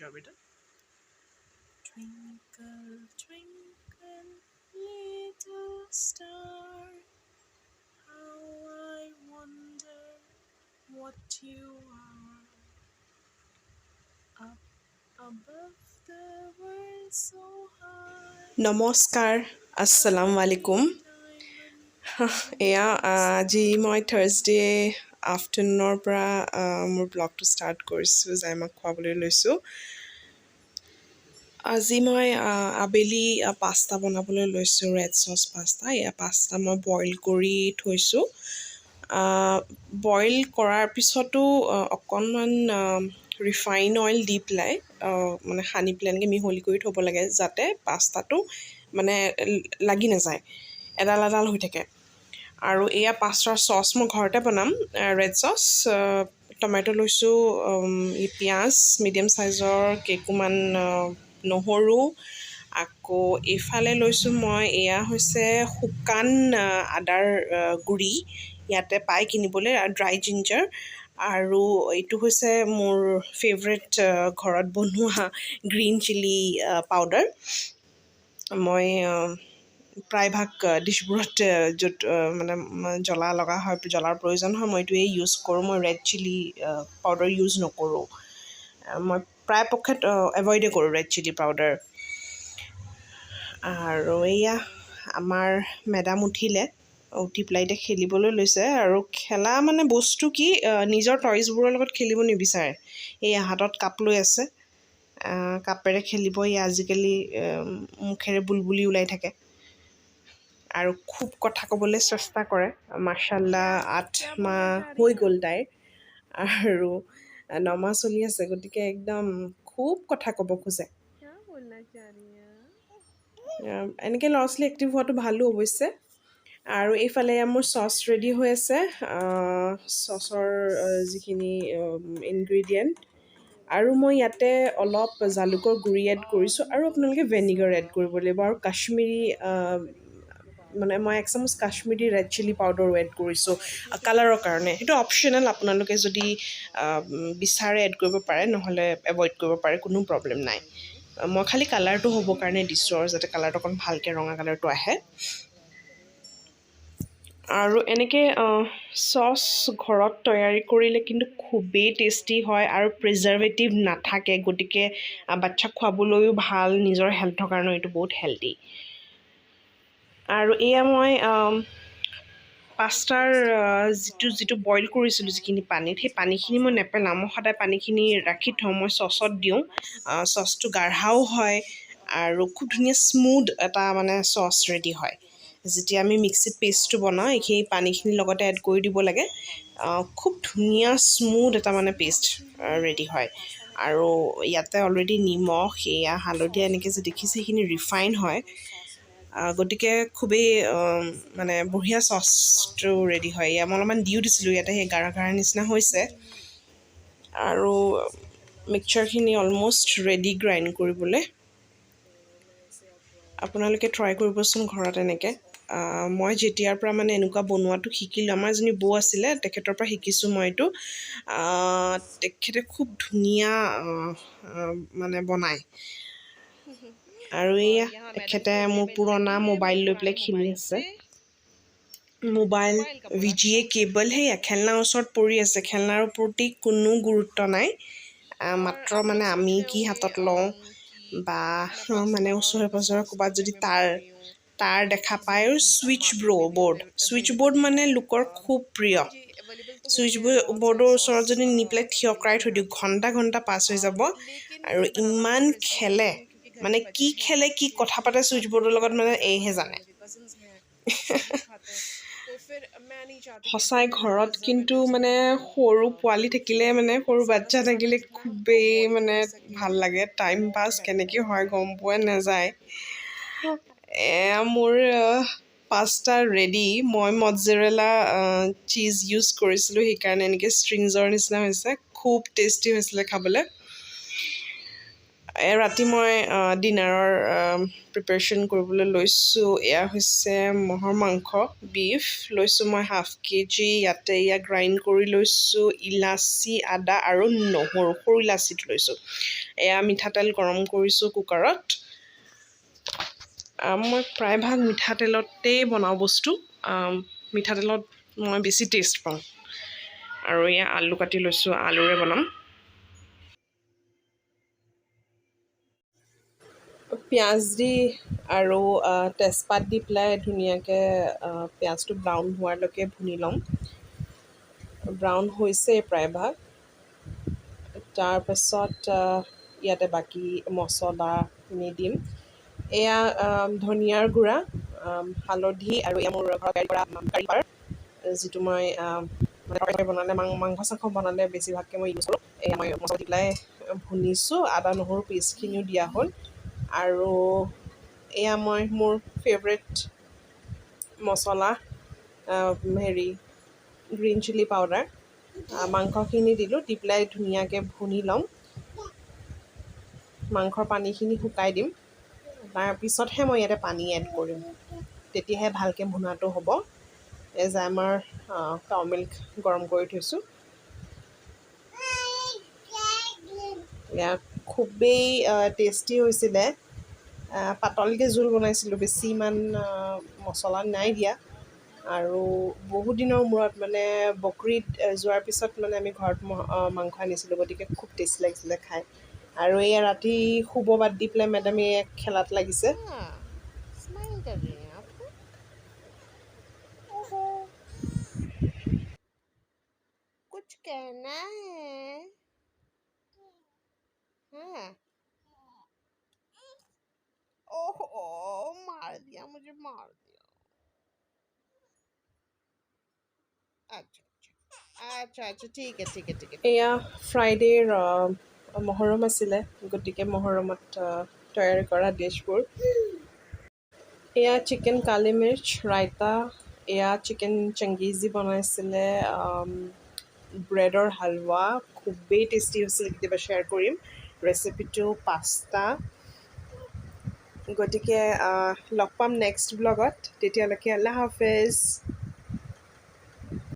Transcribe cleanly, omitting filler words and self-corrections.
जाओ बेटा Twinkle, twinkle, little star, how I wonder what you are. Up above the world so high. নমস্কাৰ আসসালামু আলাইকুম এয়া আজি মই থাৰ্ছডে আফটাৰনুনৰ পৰা মোৰ ব্লগটো ষ্টাৰ্ট কৰিছোঁ জাইমাক খুৱাবলৈ লৈছোঁ আজি মই আবেলি পাস্তা বনাবলৈ লৈছোঁ ৰেড চচ পাস্তা এয়া পাস্তা মই বইল কৰি থৈছোঁ বইল কৰাৰ পিছতো অকণমান ৰিফাইন অইল দি পেলাই মানে সানি পেলাই এনেকৈ মিহলি কৰি থ'ব লাগে যাতে পাস্তাটো মানে লাগি নাযায় এডাল এডাল হৈ থাকে আৰু এয়া পাস্তাৰ চচ মই ঘৰতে বনাম ৰেড চচ টমেটো লৈছোঁ পিঁয়াজ মিডিয়াম চাইজৰ কেইকোমান নহৰু আকৌ এইফালে লৈছোঁ মই এয়া হৈছে শুকান আদাৰ গুড়ি ইয়াতে পাই কিনিবলৈ ড্ৰাই জিঞ্জাৰ আৰু এইটো হৈছে মোৰ ফেভৰেট ঘৰত বনোৱা গ্ৰীণ চিলি পাউডাৰ মই প্ৰায়ভাগ ডিছবোৰত য'ত মানে জ্বলা লগা হয় জ্বলাৰ প্ৰয়োজন হয় মই এইটোৱেই ইউজ কৰোঁ মই ৰেড চিলি পাউডাৰ ইউজ নকৰোঁ মই প্ৰায়পক্ষত এভইডে কৰোঁ ৰেড চিলি পাউডাৰ আৰু এয়া আমাৰ মেডাম উঠিলে উঠি পেলাই এতিয়া খেলিবলৈ লৈছে আৰু খেলা মানে বস্তু কি নিজৰ টইজবোৰৰ লগত খেলিব নিবিচাৰে এয়া হাতত কাপ লৈ আছে কাপেৰে খেলিব আজিকালি মুখেৰে বুলবুলি ওলাই থাকে আৰু খুব কথা ক'বলৈ চেষ্টা কৰে মাৰ্চাল্লাহ 8 মাহ হৈ গ'ল তাইৰ আৰু 9 মাহ চলি আছে গতিকে একদম খুব কথা ক'ব খোজে এনেকৈ ল'ৰা ছোৱালী এক্টিভ হোৱাটো ভালো অৱশ্যে আৰু এইফালে মোৰ চচ ৰেডি হৈ আছে চচৰ যিখিনি ইনগ্ৰিডিয়েণ্ট আৰু মই ইয়াতে অলপ জালুকৰ গুড়ি এড কৰিছোঁ আৰু আপোনালোকে ভেনিগাৰ এড কৰিব লাগিব আৰু কাশ্মীৰী মানে মই 1 চামুচ কাশ্মীৰী ৰেড চিলি পাউডাৰো এড কৰিছোঁ কালাৰৰ কাৰণে সেইটো অপশ্যনেল আপোনালোকে যদি বিচাৰে এড কৰিব পাৰে নহ'লে এভইড কৰিব পাৰে কোনো প্ৰব্লেম নাই মই খালি কালাৰটো হ'বৰ কাৰণে দিছোঁ আৰু যাতে কালাৰটো অকণ ভালকৈ ৰঙা কালাৰটো আহে আৰু এনেকৈ চচ ঘৰত তৈয়াৰী কৰিলে কিন্তু খুবেই টেষ্টি হয় আৰু প্ৰিজাৰ্ভেটিভ নাথাকে গতিকে বাচ্ছাক খুৱাবলৈও ভাল নিজৰ হেল্থৰ কাৰণেও এইটো বহুত হেল্ডি আৰু এয়া মই পাস্তাৰ যিটো বইল কৰিছিলোঁ যিখিনি পানীত সেই পানীখিনি মই নেপেলাওঁ মই সদায় পানীখিনি ৰাখি থওঁ মই চচত দিওঁ চচটো গাঢ়াও হয় আৰু খুব ধুনীয়া স্মুথ এটা মানে চচ ৰেডি হয় যেতিয়া আমি মিক্সিত পেষ্টটো বনাওঁ এইখিনি পানীখিনিৰ লগতে এড কৰি দিব লাগে খুব ধুনীয়া স্মুথ এটা মানে পেষ্ট ৰেডি হয় আৰু ইয়াতে অলৰেডি নিমখ সেয়া হালধীয়া এনেকৈ যে দেখিছে সেইখিনি ৰিফাইন হয় গতিকে খুবেই মানে বঢ়িয়া চচটো ৰেডি হয় মই অলপমান দিও দিছিলোঁ ইয়াতে সেই গাঢ়া গাঢ়া নিচিনা হৈছে আৰু মিক্সচাৰখিনি অলম'ষ্ট ৰেডি গ্ৰাইণ্ড কৰিবলৈ আপোনালোকে ট্ৰাই কৰিবচোন ঘৰত এনেকৈ মই যেতিয়াৰ পৰা মানে এনেকুৱা বনোৱাটো শিকিলোঁ আমাৰ এজনী বৌ আছিলে তেখেতৰ পৰা শিকিছোঁ মই এইটো তেখেতে খুব ধুনীয়া মানে বনায় আৰু এয়া তেখেতে মোৰ পুৰণা মোবাইল লৈ পেলাই খেলি আছে মোবাইল VGA কেবল সেয়া খেলনাৰ ওচৰত পৰি আছে খেলনাৰ প্ৰতি কোনো গুৰুত্ব নাই মাত্ৰ মানে আমি কি হাতত লওঁ বা মানে ওচৰে পাঁজৰে ক'ৰবাত যদি তাৰ দেখা পায় আৰু ছুইচ বৰ্ড মানে লোকৰ খুব প্ৰিয় ছুইচ বৰ্ডৰ ওচৰত যদি নি পেলাই থিয় কৰাই থৈ দিওঁ ঘণ্টা ঘণ্টা পাছ হৈ যাব আৰু ইমান খেলে মানে কি খেলে কি কথা পাতে ছুইচ বৰ্ডৰ লগত মানে এইহে জানে সঁচাই ঘৰত কিন্তু মানে সৰু পোৱালি থাকিলে মানে সৰু বাচ্ছা থাকিলে খুবেই মানে ভাল লাগে টাইম পাছ কেনেকৈ হয় গম পোৱা নাযায় মোৰ পাস্তা ৰেডি মই মজেৰেলা চীজ ইউজ কৰিছিলোঁ সেইকাৰণে এনেকৈ ষ্ট্ৰিংজৰ নিচিনা হৈছে খুব টেষ্টি হৈছিলে খাবলৈ ৰাতি মই ডিনাৰৰ প্ৰিপেৰেশ্যন কৰিবলৈ লৈছোঁ। এয়া হৈছে ম'হৰ মাংস, বিফ লৈছোঁ মই ½ কেজি। ইয়াতে গ্ৰাইণ্ড কৰি লৈছোঁ ইলাচি, আদা আৰু নহৰু, সৰু ইলাচিটো লৈছোঁ। এয়া মিঠাতেল গৰম কৰিছোঁ কুকাৰত। মই প্ৰায়ভাগ মিঠাতেলতেই বনাওঁ বস্তু। মিঠাতেলত মই বেছি টেষ্ট পাওঁ। আৰু আলু কাটি লৈছোঁ, আলুৰে বনাম। পিঁয়াজ দি আৰু তেজপাত দি পেলাই ধুনীয়াকৈ পিঁয়াজটো ব্ৰাউন হোৱালৈকে ভুনি ল'ম। ব্ৰাউন হৈছেই প্ৰায়ভাগ। তাৰপাছত ইয়াতে বাকী মছলাখিনি দিম। এয়া ধনিয়াৰ গুড়া, হালধি আৰু মোৰ ঘৰত তৈয়াৰ কৰা কাৰি পাউডাৰ, যিটো মই তৰকাৰী বনালে মাংস চাংস বনালে বেছিভাগকৈ মই ইউজ কৰোঁ। এয়া মই মছলা দি পেলাই ভুনিছোঁ। আদা নহৰু পেষ্টখিনিও দিয়া হ'ল। আৰু এয়া মই মোৰ ফেভৰেট মছলা, গ্ৰীণ চিলি পাউডাৰ, মাংসখিনি দিলোঁ। দি পেলাই ধুনীয়াকৈ ভুনি ল'ম। মাংসৰ পানীখিনি শুকাই দিম। তাৰপিছতহে মই ইয়াতে পানী এড কৰিম, তেতিয়াহে ভালকৈ ভুনাটো হ'ব। জাইমাৰ কাউ মিল্ক গৰম কৰি থৈছোঁ। খুবেই টেষ্টি হৈছিলে। পাতলকৈ জোল বনাইছিলোঁ, বেছি ইমান মছলা নাই দিয়া। আৰু বহুত দিনৰ মূৰত মানে বকৰীদ যোৱাৰ পিছত মানে আমি ঘৰত মাংস আনিছিলোঁ, গতিকে খুব টেষ্টি লাগিছিলে খাই। আৰু ৰাতি শুব বাদ দি পেলাই মেডামে খেলাত লাগিছে। स्माइल कर रही हैं आप तो। ओहो, कुछ कहना है? हाँ। ओहो, मार दिया, मुझे मार दिया। আচ্ছা আচ্ছা আচ্ছা, ঠিক আছে ঠিক আছে ঠিক আছে। এয়া ফ্ৰাইডেৰ মহৰম আছিলে, গতিকে মহৰমত তৈয়াৰ কৰা ডিছবোৰ। এয়া চিকেন কালি মিৰ্চ ৰাইতা, এয়া চিকেন চংগিজি বনাইছিলে, ব্ৰেডৰ হালৱা, খুবেই টেষ্টি হৈছিল। কেতিয়াবা শ্বেয়াৰ কৰিম ৰেচিপিটো। পাস্তা। গতিকে লগ পাম নেক্সট ব্লগত। তেতিয়ালৈকে আল্লাহ হাফেজ।